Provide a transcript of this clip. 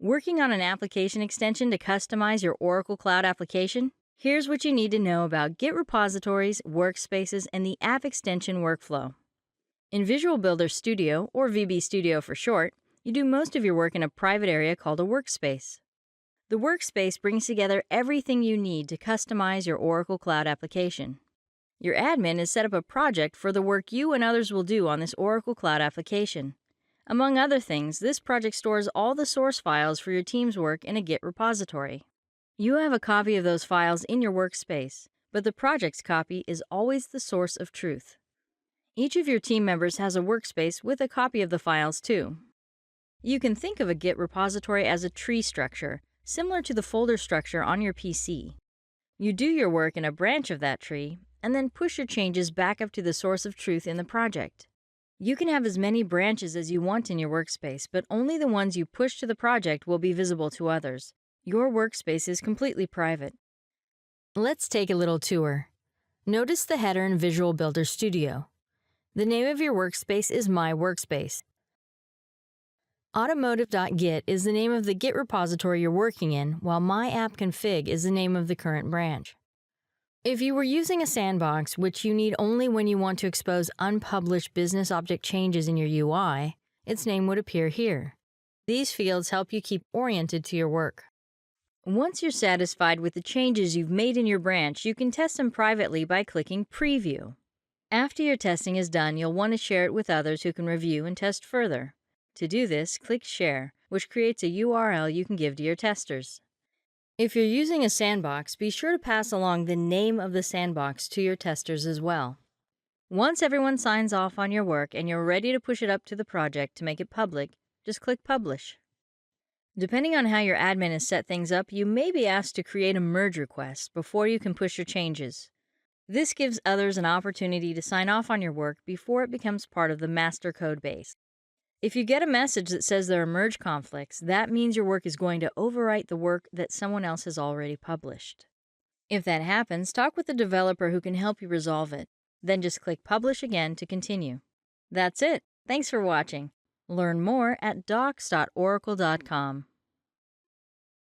Working on an application extension to customize your Oracle Cloud application? Here's what you need to know about Git Repositories, Workspaces, and the app extension workflow. In Visual Builder Studio, or VB Studio for short, you do most of your work in a private area called a workspace. The workspace brings together everything you need to customize your Oracle Cloud application. Your admin has set up a project for the work you and others will do on this Oracle Cloud application. Among other things, this project stores all the source files for your team's work in a Git repository. You have a copy of those files in your workspace, but the project's copy is always the source of truth. Each of your team members has a workspace with a copy of the files too. You can think of a Git repository as a tree structure, similar to the folder structure on your PC. You do your work in a branch of that tree, and then push your changes back up to the source of truth in the project. You can have as many branches as you want in your workspace, but only the ones you push to the project will be visible to others. Your workspace is completely private. Let's take a little tour. Notice the header in Visual Builder Studio. The name of your workspace is My Workspace. Automotive.git is the name of the Git repository you're working in, while My App Config is the name of the current branch. If you were using a sandbox, which you need only when you want to expose unpublished business object changes in your UI, its name would appear here. These fields help you keep oriented to your work. Once you're satisfied with the changes you've made in your branch, you can test them privately by clicking Preview. After your testing is done, you'll want to share it with others who can review and test further. To do this, click Share, which creates a URL you can give to your testers. If you're using a sandbox, be sure to pass along the name of the sandbox to your testers as well. Once everyone signs off on your work and you're ready to push it up to the project to make it public, just click Publish. Depending on how your admin has set things up, you may be asked to create a merge request before you can push your changes. This gives others an opportunity to sign off on your work before it becomes part of the master code base. If you get a message that says there are merge conflicts, that means your work is going to overwrite the work that someone else has already published. If that happens, talk with the developer who can help you resolve it. Then just click Publish again to continue. That's it. Thanks for watching. Learn more at docs.oracle.com.